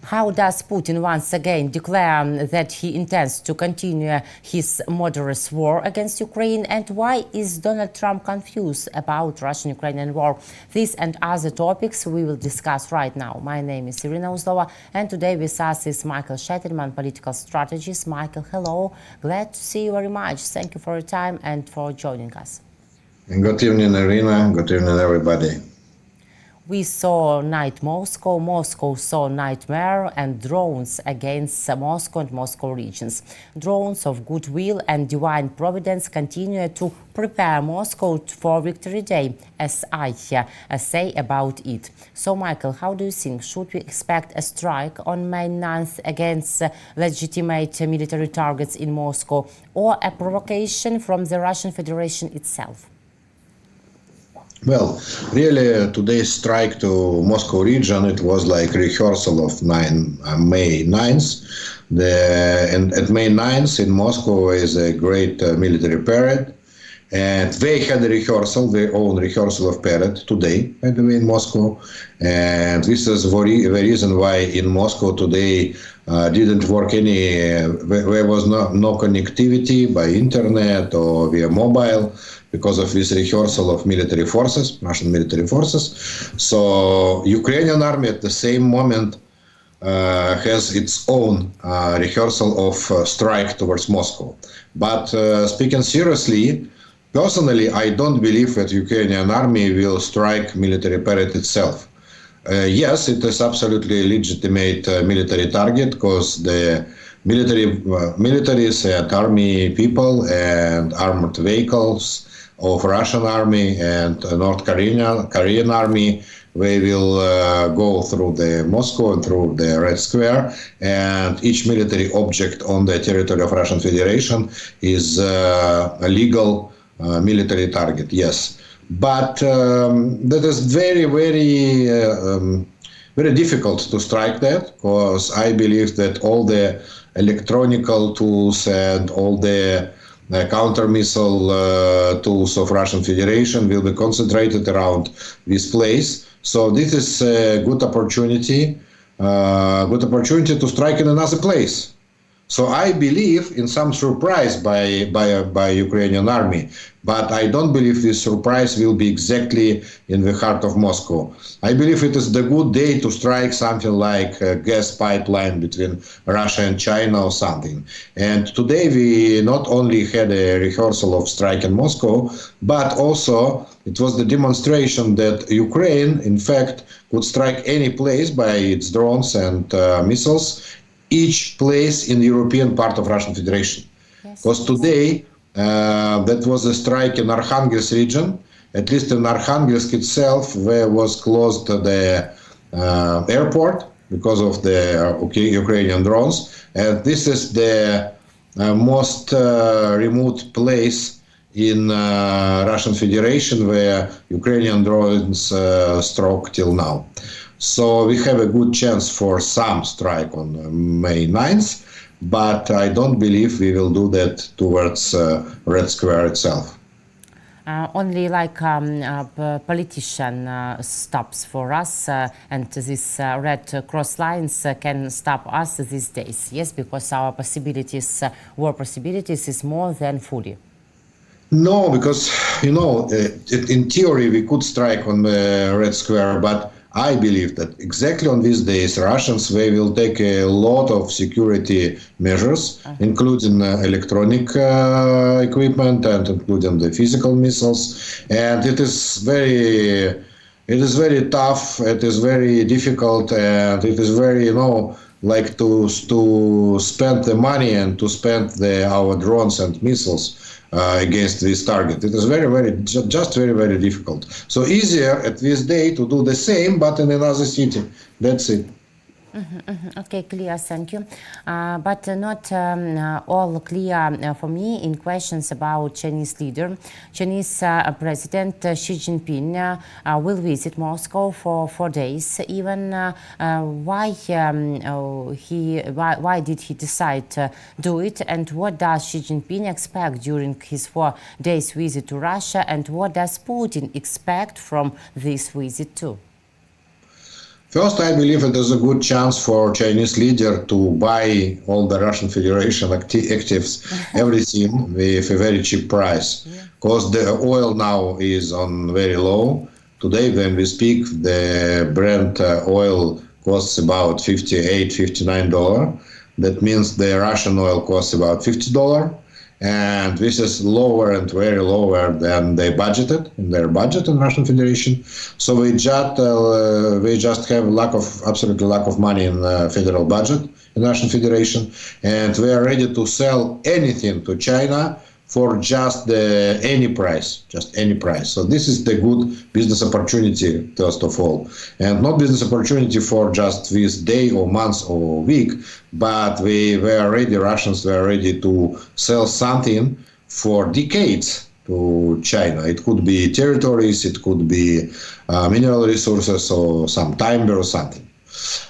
How does Putin once again declare that he intends to continue his murderous war against Ukraine? And why is Donald Trump confused about Russian-Ukrainian war? This and other topics we will discuss right now. My name is Irina Uzlova, and today with us is Michael Sheitelman, political strategist. Michael, hello. Glad to see you very much. Thank you for your time and for joining us. Good evening, Irina. Good evening, everybody. We saw night Moscow, Moscow saw nightmare, and drones against Moscow and Moscow regions. Drones of goodwill and divine providence continue to prepare Moscow for Victory Day, as I say about it. So, Michael, how do you think? Should we expect a strike on May 9th against legitimate military targets in Moscow, or a provocation from the Russian Federation itself? Well, really, today's strike to Moscow region, it was like rehearsal of May 9th. And at May 9th in Moscow is a great military parade. And they had a rehearsal, their own rehearsal of parade today, by the way, in Moscow. And this is the reason why in Moscow today didn't work there was no connectivity by internet or via mobile, because of this rehearsal of military forces, Russian military forces. So Ukrainian army at the same moment has its own rehearsal of strike towards Moscow. But speaking seriously, personally, I don't believe that Ukrainian army will strike military parade itself. Yes, it is absolutely legitimate military target, because the militaries and army people and armored vehicles of Russian army and North Korean army, they will go through the Moscow and through the Red Square, and each military object on the territory of Russian Federation is a legal military target, yes. But that is very, very, very difficult to strike that, because I believe that all the electronical tools and all the counter-missile tools of Russian Federation will be concentrated around this place. So this is a good opportunity to strike in another place. So I believe in some surprise by Ukrainian army, but I don't believe this surprise will be exactly in the heart of Moscow. I believe it is the good day to strike something like a gas pipeline between Russia and China or something. And today we not only had a rehearsal of strike in Moscow, but also it was the demonstration that Ukraine, in fact, could strike any place by its drones and missiles, each place in the European part of Russian Federation. Because today, that was a strike in Arkhangelsk region. At least in Arkhangelsk itself, there was closed the airport because of the Ukrainian drones. And this is the most remote place in Russian Federation where Ukrainian drones struck till now. So we have a good chance for some strike on May 9th, but I don't believe we will do that towards Red Square itself. Only like politician stops for us, and these red cross lines can stop us these days. Yes, because our possibilities, war possibilities, is more than fully. No, because, in theory we could strike on the Red Square, but I believe that exactly on these days, Russians, they will take a lot of security measures, including electronic equipment and including the physical missiles. And it is very tough. It is very difficult, and it is very, like to spend the money and to spend our drones and missiles against this target. It is very, very difficult. So easier at this day to do the same, but in another city. That's it. Okay, clear, thank you. But not all clear for me in questions about Chinese leader. Chinese President Xi Jinping will visit Moscow for 4 days. Even why did he decide to do it? And what does Xi Jinping expect during his 4 days visit to Russia? And what does Putin expect from this visit too? First, I believe it is a good chance for Chinese leader to buy all the Russian Federation actives, everything with a very cheap price. Because the oil now is on very low. Today, when we speak, the Brent oil costs about $58, $59. That means the Russian oil costs about $50. And this is lower and very lower than they budgeted in their budget in Russian Federation. So we just have absolutely lack of money in the federal budget in Russian Federation, and we are ready to sell anything to China for just any price. So this is the good business opportunity, first of all, and not business opportunity for just this day or month or week, but Russians were ready to sell something for decades to China. It could be territories, it could be mineral resources or some timber or something.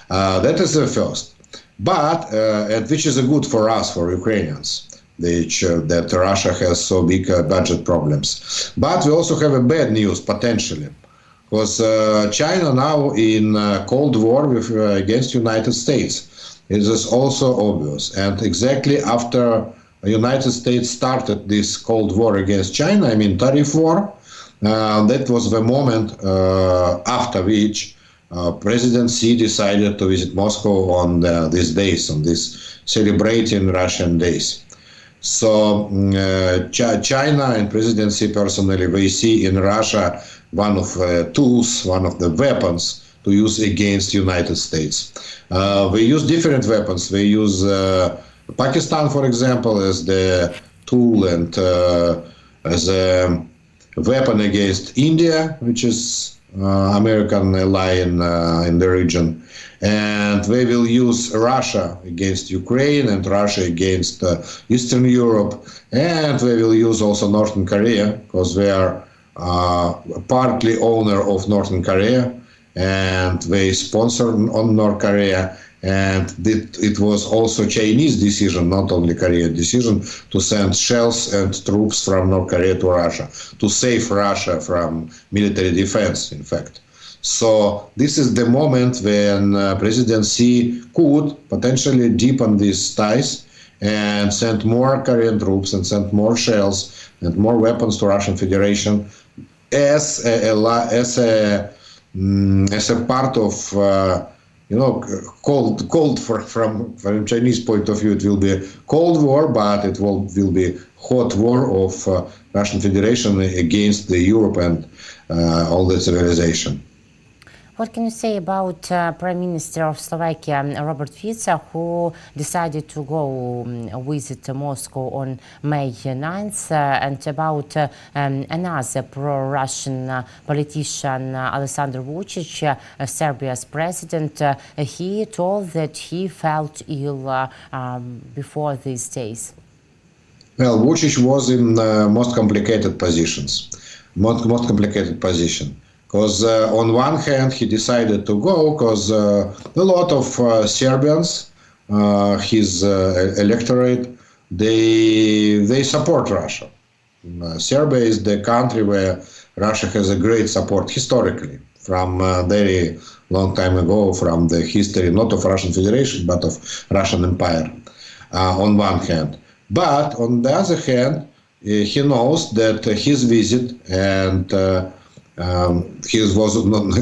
That is the first. But, and which is good for us, for Ukrainians, that Russia has so big budget problems. But we also have a bad news, potentially, because China now in Cold War against United States. It is also obvious. And exactly after the United States started this Cold War against China, I mean tariff war, that was the moment after which President Xi decided to visit Moscow on these days, on these celebrating Russian days. So China and President Xi personally, they see in Russia one of the tools, one of the weapons to use against United States. We use different weapons. We use Pakistan, for example, as the tool and as a weapon against India, which is American ally in the region. And they will use Russia against Ukraine and Russia against Eastern Europe. And they will use also Northern Korea, because they are partly owner of Northern Korea, and they sponsor on North Korea. And it was also Chinese decision, not only Korean decision, to send shells and troops from North Korea to Russia, to save Russia from military defense, in fact. So this is the moment when President Xi could potentially deepen these ties and send more Korean troops and send more shells and more weapons to Russian Federation as a part of cold from Chinese point of view. It will be a Cold War, but it will be hot war of Russian Federation against the Europe and all the civilization. What can you say about Prime Minister of Slovakia, Robert Fico, who decided to go visit Moscow on May 9th, and about another pro-Russian politician, Alexander Vučić, Serbia's president? He told that he felt ill before these days. Well, Vučić was in most complicated position. Because on one hand, he decided to go because a lot of Serbians, his electorate, they support Russia. Serbia is the country where Russia has a great support historically, from a very long time ago, from the history not of Russian Federation, but of Russian Empire, on one hand. But on the other hand, he knows that his visit and he was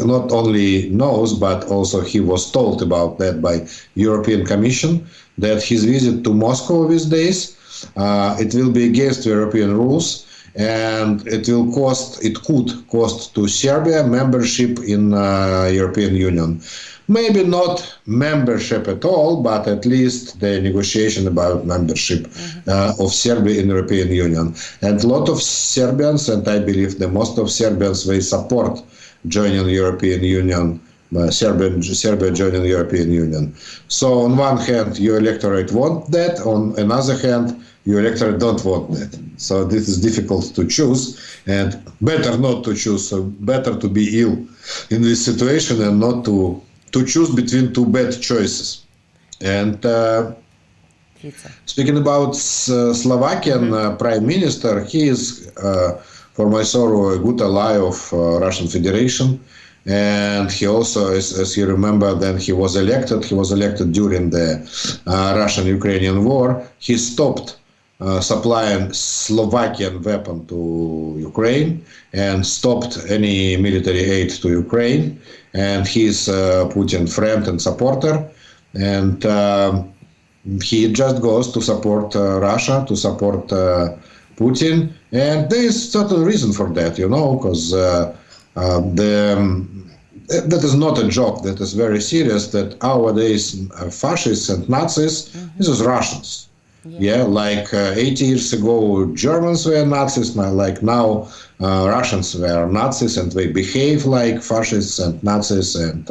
not only knows, but also he was told about that by European Commission, that his visit to Moscow these days, it will be against European rules, and it could cost to Serbia membership in European Union. Maybe not membership at all, but at least the negotiation about membership of Serbia in European Union. And a lot of Serbians, and I believe the most of Serbians, they support joining the European Union, Serbia joining the European Union. So on one hand, your electorate want that, on another hand, your electorate don't want that. So this is difficult to choose, and better not to choose, so better to be ill in this situation and not to choose between two bad choices. And speaking about Slovakian Prime Minister, he is, for my sorrow, a good ally of Russian Federation. And he also, as you remember, then he was elected. He was elected during the Russian-Ukrainian war. He stopped supplying Slovakian weapon to Ukraine and stopped any military aid to Ukraine. And he's a Putin friend and supporter. And he just goes to support Russia, to support Putin. And there is certain reason for that, because that is not a joke. That is very serious. That nowadays fascists and Nazis, this is Russians. Yeah, like 80 years ago, Germans were Nazis. Like now, Russians were Nazis, and they behave like fascists and Nazis. And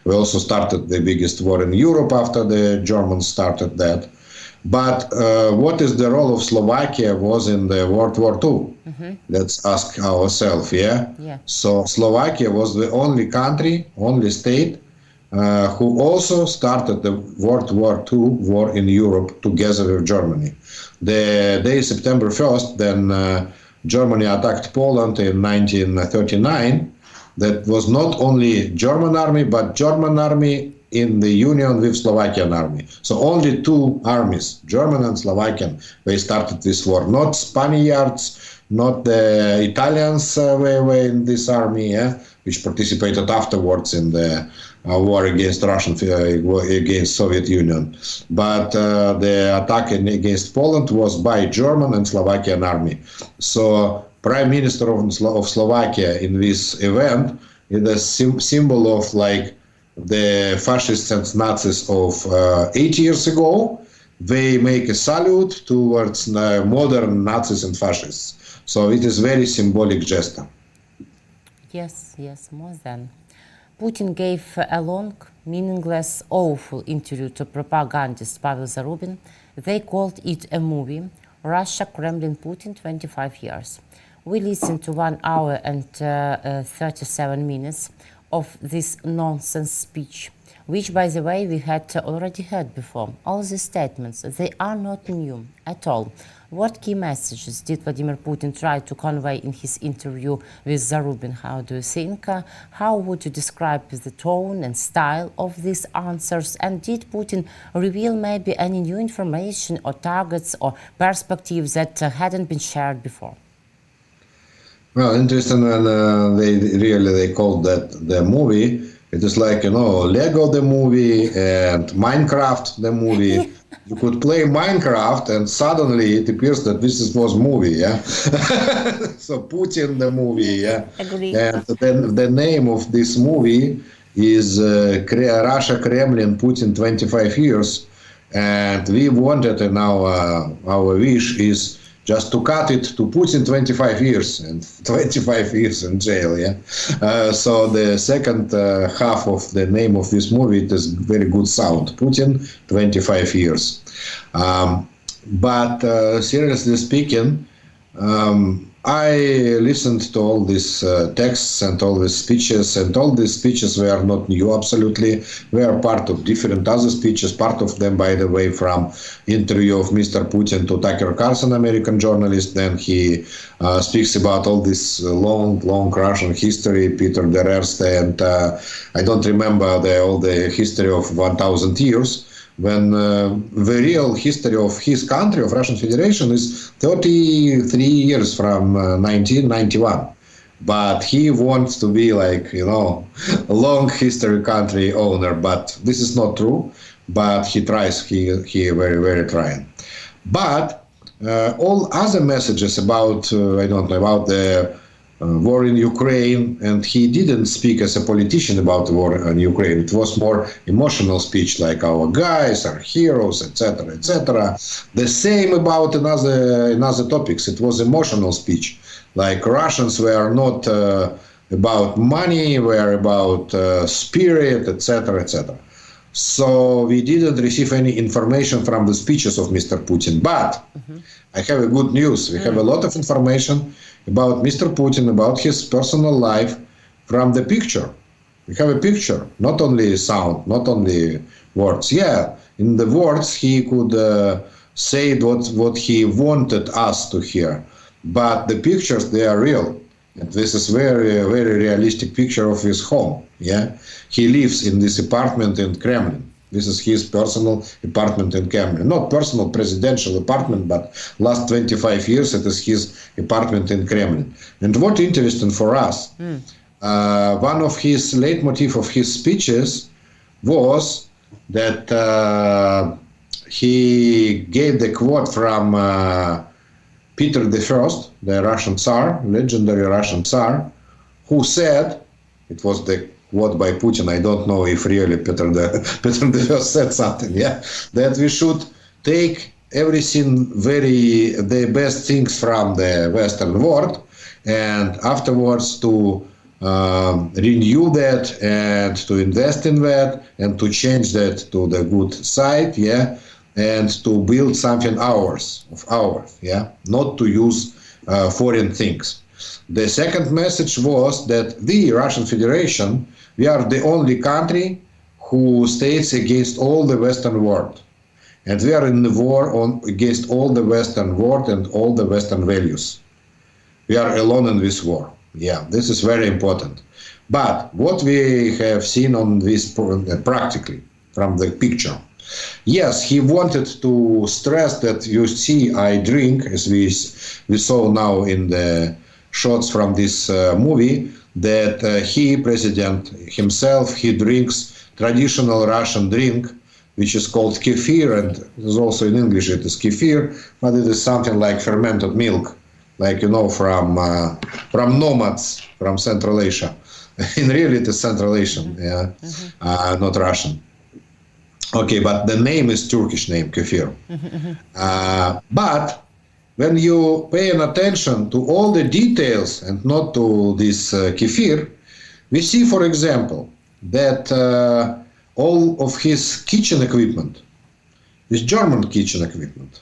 we also started the biggest war in Europe after the Germans started that. But what is the role of Slovakia was in the World War II? Let's ask ourselves, yeah? So Slovakia was the only country, only state, who also started the World War II war in Europe together with Germany. The day September 1st, then Germany attacked Poland in 1939. That was not only German army, but German army in the union with Slovakian army. So only two armies, German and Slovakian, they started this war. Not Spaniards, not the Italians were in this army, which participated afterwards in the war against against Soviet Union. But the attack against Poland was by German and Slovakian army. So Prime Minister of Slovakia in this event is a symbol of like the fascists and Nazis of 8 years ago. They make a salute towards modern Nazis and fascists. So it is very symbolic gesture. Yes, more than. Putin gave a long, meaningless, awful interview to propagandist Pavel Zarubin. They called it a movie, Russia, Kremlin, Putin, 25 years. We listened to 1 hour and 37 minutes of this nonsense speech, which, by the way, we had already heard before. All these statements, they are not new at all. What key messages did Vladimir Putin try to convey in his interview with Zarubin? How do you think? How would you describe the tone and style of these answers? And did Putin reveal maybe any new information or targets or perspectives that hadn't been shared before? Well, interesting when they called that the movie. It is like, Lego the movie and Minecraft the movie. You could play Minecraft and suddenly it appears that this was movie, yeah? So Putin the movie, yeah? Agreed. And then the name of this movie is Russia, Kremlin, Putin 25 years. And we wanted, and our wish is just to cut it to Putin 25 years and 25 years in jail, yeah. So the second half of the name of this movie, it is very good sound. Putin 25 years. But seriously speaking, I listened to all these texts and all these speeches, and all these speeches were not new, absolutely. They are part of different other speeches, part of them, by the way, from interview of Mr. Putin to Tucker Carlson, American journalist. Then he speaks about all this long Russian history, Peter Dererste, and I don't remember all the history of 1,000 years. When the real history of his country, of Russian Federation, is 33 years from 1991. But he wants to be like, a long history country owner. But this is not true. But he tries, he very, very trying. But all other messages about, about the war in Ukraine, and he didn't speak as a politician about the war in Ukraine. It was more emotional speech, like our guys, our heroes, etc., etc. The same about another topics. It was emotional speech, like Russians were not about money, were about spirit, etc., etc. So we didn't receive any information from the speeches of Mr. Putin. But I have a good news. We have a lot of information about Mr. Putin, about his personal life from the picture. We have a picture, not only sound, not only words. Yeah, in the words he could say what he wanted us to hear. But the pictures, they are real. And this is very realistic picture of his home. Yeah, he lives in this apartment in Kremlin. This is his personal apartment in Kremlin. Not personal presidential apartment, but last 25 years it is his apartment in Kremlin. And what interesting for us, one of his leitmotif of his speeches was that he gave the quote from Peter I, the Russian Tsar, legendary Russian Tsar, who said, it was the quote by Putin, I don't know if really Peter I said something, yeah, that we should take everything the best things from the Western world, and afterwards to renew that and to invest in that and to change that to the good side, yeah, and to build something ours, yeah, not to use foreign things. The second message was that the Russian Federation, we are the only country who stays against all the Western world. And we are in the war against all the Western world and all the Western values. We are alone in this war. Yeah, this is very important. But what we have seen on this practically from the picture, yes, he wanted to stress that, you see, I drink, as we saw now in the shots from this movie, that he, president himself, he drinks traditional Russian drink, which is called kefir, and it is also in English it is kefir, but it is something like fermented milk, like, you know, from nomads from Central Asia. In reality, it is Central Asian, yeah, not Russian. Okay, but the name is Turkish name, kefir. But when you pay attention to all the details and not to this kefir, we see, for example, that all of his kitchen equipment is German kitchen equipment.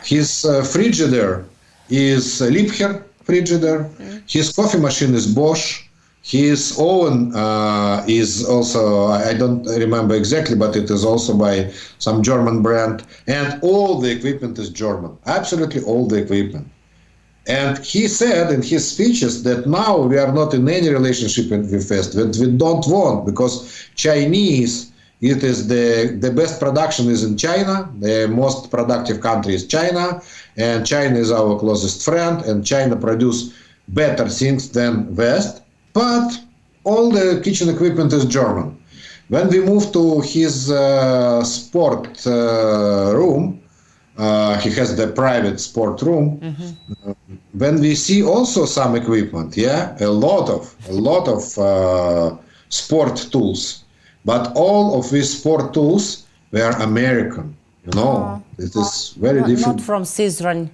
His frigidaire is Liebherr frigidaire. His coffee machine is Bosch. His oven is also, I don't remember exactly, but it is also by some German brand. And all the equipment is German, absolutely all the equipment. And he said in his speeches that now we are not in any relationship with West, that we don't want, because Chinese, it is the best production is in China, the most productive country is China, and China is our closest friend, and China produce better things than West. But all the kitchen equipment is German. When we move to his sport room, he has the private sport room. When we see also some equipment, yeah, a lot of sport tools, but all of these sport tools were American. You know, it is very different. Not from Caesar.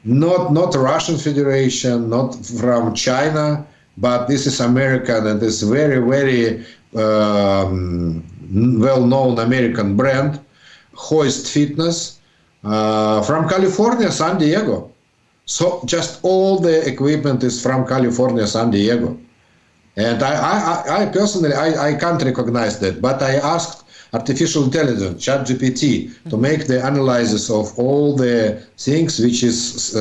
Not Russian Federation, not from China. But this is American, and this very well-known American brand, Hoist Fitness, from California, San Diego. So just all the equipment is from California, San Diego. And I personally, I can't recognize that, but I asked artificial intelligence, ChatGPT, to make the analysis of all the things which is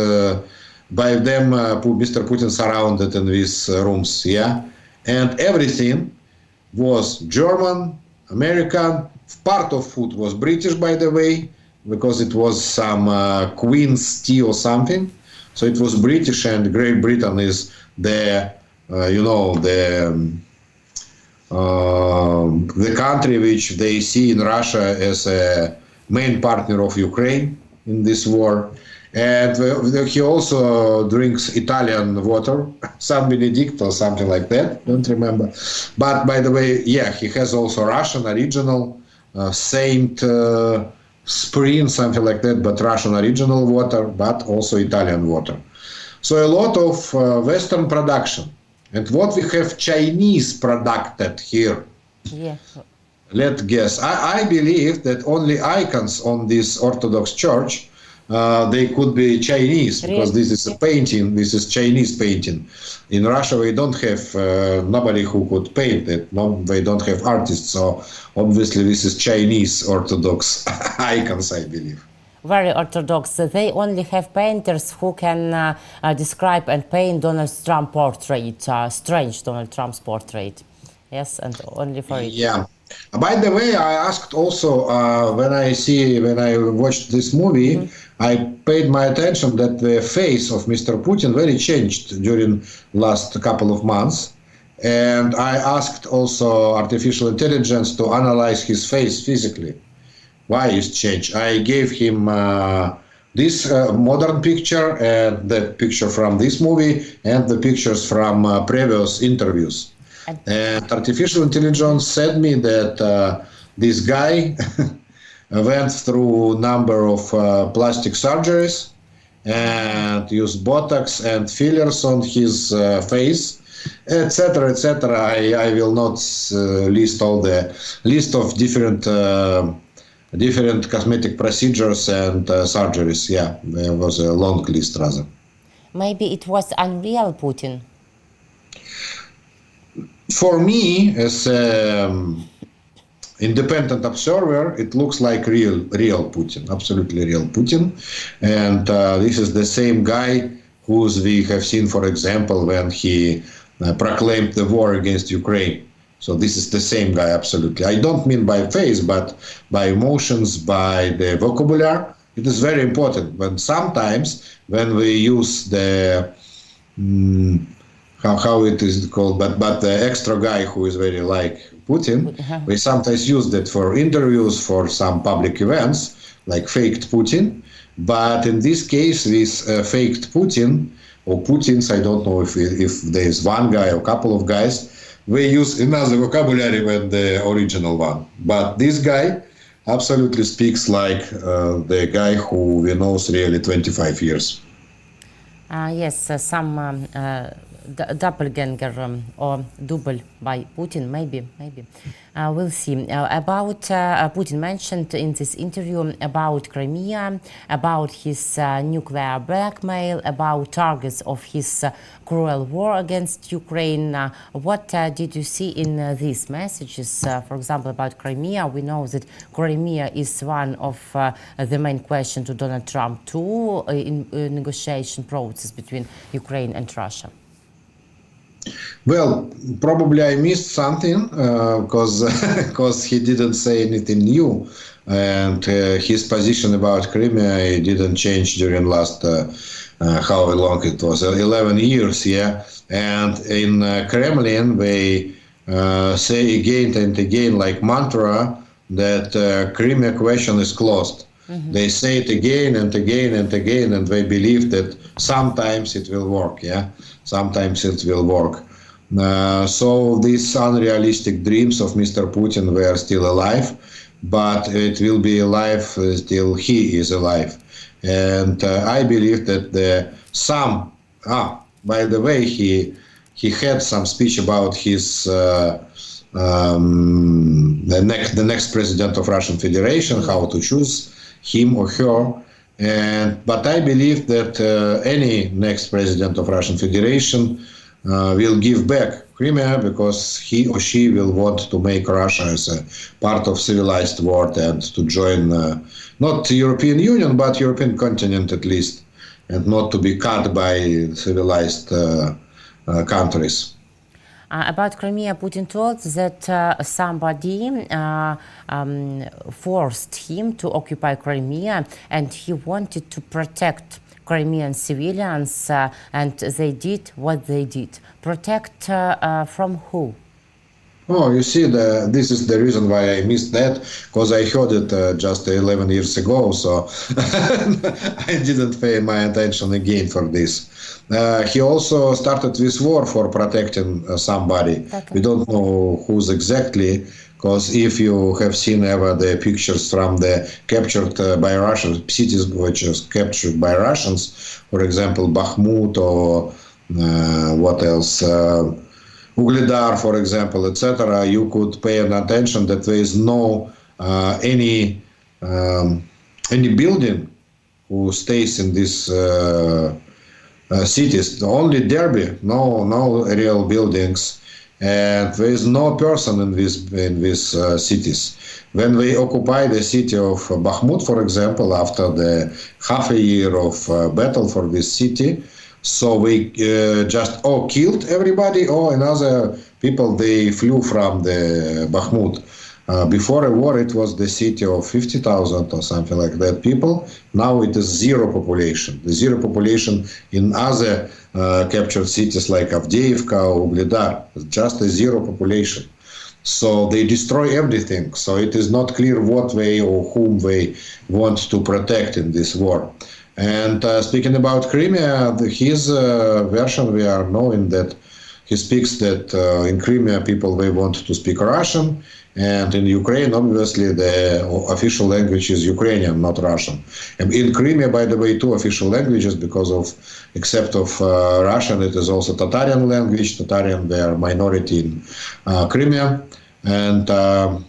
by them, Mr. Putin surrounded in these rooms, yeah? And everything was German, American. Part of food was British, by the way, because it was some Queen's tea or something. So it was British, and Great Britain is the, you know, the country which they see in Russia as a main partner of Ukraine in this war. And he also drinks Italian water, San Benedicto or something like that, don't remember. But by the way, yeah, he has also Russian original Saint Spring, something like that, but Russian original water, but also Italian water. So a lot of Western production. And what we have Chinese producted here. Yeah. Let's guess. I believe that only icons on this Orthodox church they could be Chinese, because this is a painting, this is Chinese painting. In Russia we don't have nobody who could paint it, no, they don't have artists, so obviously this is Chinese Orthodox icons, I believe. very orthodox. They only have painters who can describe and paint Donald Trump portrait, strange Donald Trump's portrait. Yes, and only for it. Yeah. By the way, I asked also when I watched this movie, I paid my attention that the face of Mr. Putin very changed during last couple of months, and I asked also artificial intelligence to analyze his face physically. Why is changed? I gave him this modern picture and the picture from this movie and the pictures from previous interviews. And artificial intelligence said me that this guy went through a number of plastic surgeries and used Botox and fillers on his face, etc., etc. I will not list all the list of different cosmetic procedures and surgeries. Yeah, there was a long list rather. Maybe it was unreal Putin. For me, as independent observer, it looks like real Putin, absolutely real Putin. And this is the same guy whose we have seen, for example, when he proclaimed the war against Ukraine. So this is the same guy, absolutely. I don't mean by face, but by emotions, by the vocabulary. It is very important. But sometimes when we use the how it is called, but the extra guy who is very like Putin, we sometimes use that for interviews, for some public events, like faked Putin. But in this case, this faked Putin, or Putins, I don't know if there is one guy or a couple of guys, we use another vocabulary than the original one. But this guy absolutely speaks like the guy who we know really 25 years. Yes, some doppelganger or double by Putin, maybe. We'll see. About Putin mentioned in this interview about Crimea, about his nuclear blackmail, about targets of his cruel war against Ukraine. What did you see in these messages? For example, about Crimea, we know that Crimea is one of the main questions to Donald Trump too in negotiation process between Ukraine and Russia. Well, probably I missed something because he didn't say anything new, and his position about Crimea didn't change during last how long it was 11 years, yeah. And in Kremlin they say again and again like mantra that Crimea question is closed. They say it again and again and again, and they believe that sometimes it will work, yeah. Sometimes it will work. So these unrealistic dreams of Mr. Putin were still alive, but it will be alive till he is alive. And I believe that by the way, he had some speech about his the next president of Russian Federation, how to choose him or her. But I believe that any next president of Russian Federation will give back Crimea because he or she will want to make Russia as a part of civilized world and to join not the European Union but European continent at least, and not to be cut by civilized countries. About Crimea, Putin told that somebody forced him to occupy Crimea, and he wanted to protect Crimean civilians, and they did what they did. Protect from who? Oh, you see, this is the reason why I missed that, because I heard it just 11 years ago, so I didn't pay my attention again for this. He also started this war for protecting somebody. Okay. We don't know who's exactly, because if you have seen ever the pictures from the captured by Russians, cities which is captured by Russians, for example, Bakhmut or what else, Ugledar, for example, etc., you could pay attention that there is no any building who stays in these cities. Only Derby, no real buildings, and there is no person in these cities. When we occupy the city of Bakhmut, for example, after the half a year of battle for this city, so we just killed everybody, or another people they flew from the Bakhmut. Before a war, it was the city of 50,000 or something like that people. Now it is zero population. The zero population in other captured cities like Avdiivka or Uglidar, just a zero population. So they destroy everything. So it is not clear what way or whom they want to protect in this war. And speaking about Crimea, his version, we are knowing that he speaks that in Crimea people they want to speak Russian, and in Ukraine obviously the official language is Ukrainian, not Russian. And in Crimea, by the way, two official languages because of, except of Russian, it is also Tatarian language. Tatarian, they are minority in Crimea, and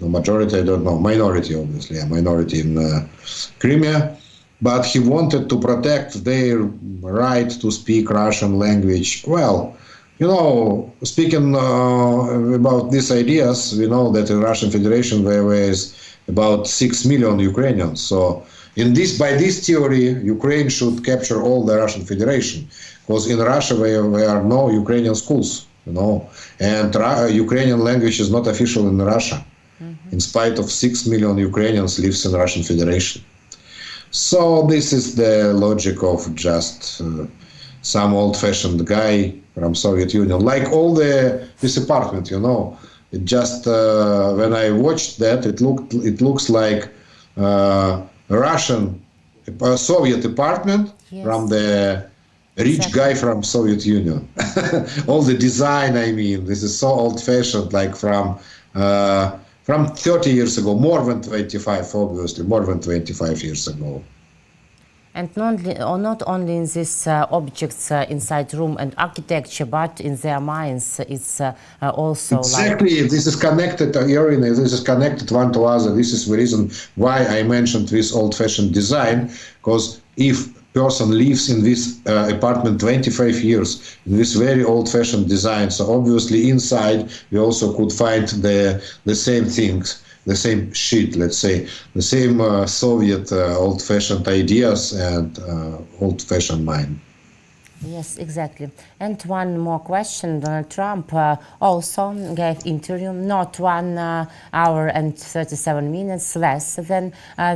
majority, I don't know, minority obviously, a minority in Crimea. But he wanted to protect their right to speak Russian language. Well, you know, speaking about these ideas, we know that in Russian Federation there is about 6 million Ukrainians. So by this theory, Ukraine should capture all the Russian Federation, because in Russia there are no Ukrainian schools, you know, and Ukrainian language is not official in Russia, in spite of 6 million Ukrainians lives in Russian Federation. So this is the logic of just some old-fashioned guy from Soviet Union, like all this apartment, you know. It just when I watched that, it looks like Russian Soviet apartment. Yes. From the rich guy from Soviet Union. All the design, I mean, this is so old-fashioned, like from 30 years ago, more than 25, obviously, more than 25 years ago. And not only in these objects inside room and architecture, but in their minds, it's also exactly. Like... This is connected, Irina. This is connected one to other. This is the reason why I mentioned this old-fashioned design, because if person lives in this apartment 25 years in this very old-fashioned design, so obviously inside we also could find the same things, the same shit, let's say, the same Soviet old-fashioned ideas and old-fashioned mind. Yes, exactly. And one more question. Donald Trump also gave interview, not 1 hour and 37 minutes, less than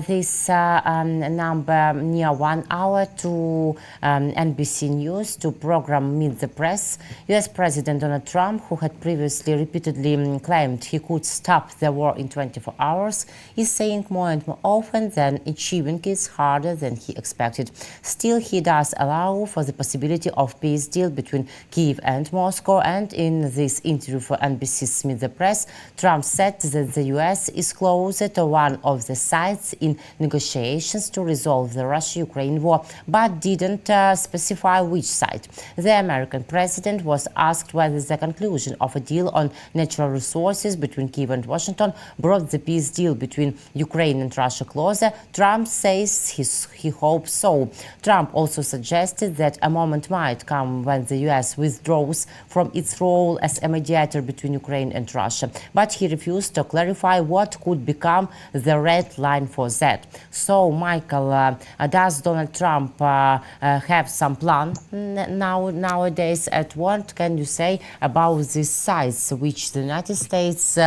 this number, near 1 hour, to NBC News, to program Meet the Press. US President Donald Trump, who had previously repeatedly claimed he could stop the war in 24 hours, is saying more and more often that achieving is harder than he expected. Still, he does allow for the possibility of peace deal between Kyiv and Moscow, and in this interview for NBC's Meet the Press, Trump said that the US is closer to one of the sides in negotiations to resolve the Russia-Ukraine war, but didn't specify which side. The American president was asked whether the conclusion of a deal on natural resources between Kyiv and Washington brought the peace deal between Ukraine and Russia closer. Trump says he hopes so. Trump also suggested that a moment might come when the US withdraws from its role as a mediator between Ukraine and Russia, but he refused to clarify what could become the red line for that. So, Michael, does Donald Trump have some plan nowadays? At what can you say about these sides which the United States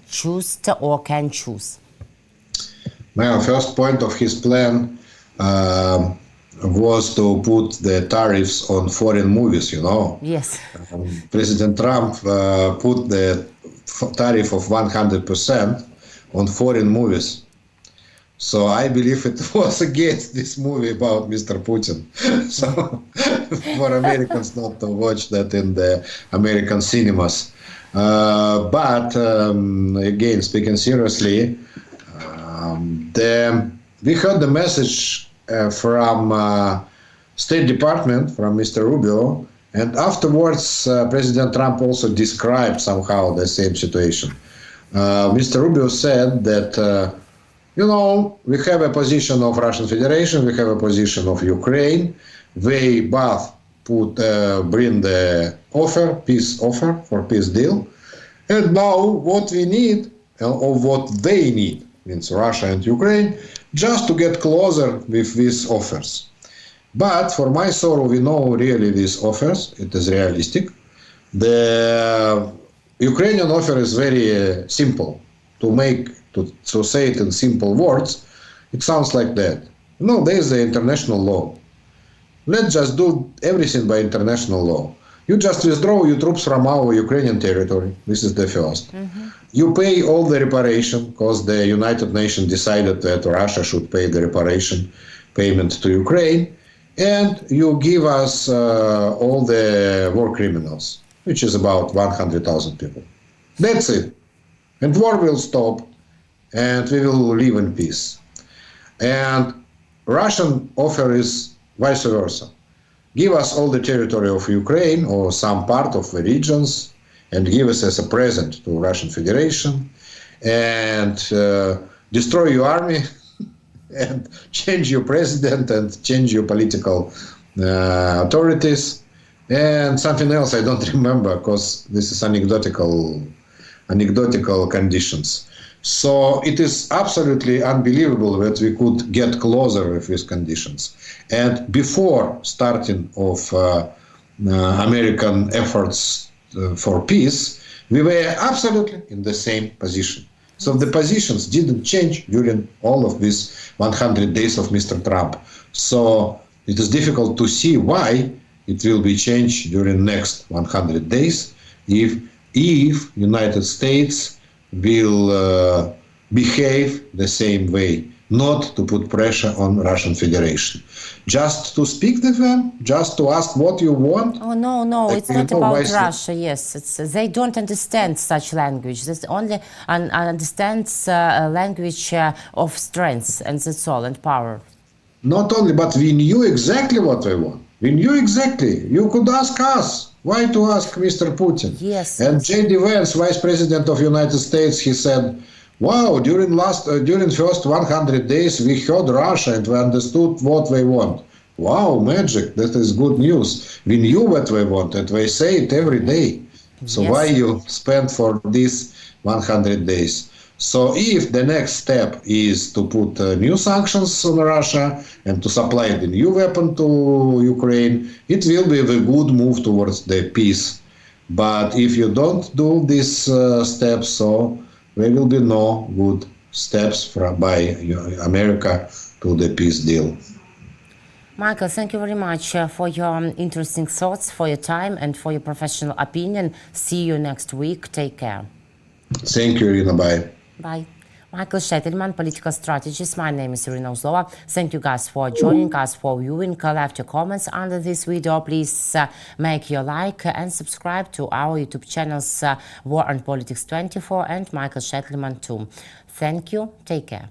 choose or can choose? Well, first point of his plan was to put the tariffs on foreign movies, you know. Yes. President Trump put the tariff of 100% on foreign movies. So I believe it was against this movie about Mr. Putin. So for Americans not to watch that in the American cinemas. But again, speaking seriously, we heard the message from State Department, from Mr. Rubio, and afterwards President Trump also described somehow the same situation. Mr. Rubio said that, you know, we have a position of Russian Federation, we have a position of Ukraine. They both bring the peace offer for peace deal. And now what we need, or what they need, means Russia and Ukraine, just to get closer with these offers. But for my sorrow, we know really these offers, it is realistic. The Ukrainian offer is very simple. To say it in simple words, it sounds like that. No, there is the international law. Let's just do everything by international law. You just withdraw your troops from our Ukrainian territory. This is the first. You pay all the reparation, because the United Nations decided that Russia should pay the reparation payment to Ukraine. And you give us all the war criminals, which is about 100,000 people. That's it. And war will stop, and we will live in peace. And Russian offer is vice versa. Give us all the territory of Ukraine or some part of the regions and give us as a present to Russian Federation and destroy your army and change your president and change your political authorities and something else I don't remember because this is anecdotal conditions. So it is absolutely unbelievable that we could get closer with these conditions. And before starting of American efforts for peace, we were absolutely in the same position. So the positions didn't change during all of these 100 days of Mr. Trump. So it is difficult to see why it will be changed during next 100 days if United States will behave the same way, not to put pressure on Russian Federation. Just to speak to them, just to ask what you want. Oh, no, it's not about Russia, yes. They don't understand such language. They only understands language of strength, and that's all, and power. Not only, but we knew exactly what we want. We knew exactly. You could ask us. Why to ask Mr. Putin? Yes. And J.D. Vance, Vice President of United States, he said, wow, during first 100 days, we heard Russia and we understood what they want. Wow, magic, that is good news. We knew what we want and we say it every day. So Yes. why you spend for these 100 days? So if the next step is to put new sanctions on Russia and to supply the new weapon to Ukraine, it will be the good move towards the peace. But if you don't do these steps, so there will be no good steps by America to the peace deal. Michael, thank you very much for your interesting thoughts, for your time, and for your professional opinion. See you next week. Take care. Thank you, Irina. Bye. Bye. Michael Sheitelman, political strategist. My name is Irina Uzlova. Thank you guys for joining us, for viewing. Left your comments under this video. Please make your like and subscribe to our YouTube channels War and Politics 24 and Michael Sheitelman too. Thank you. Take care.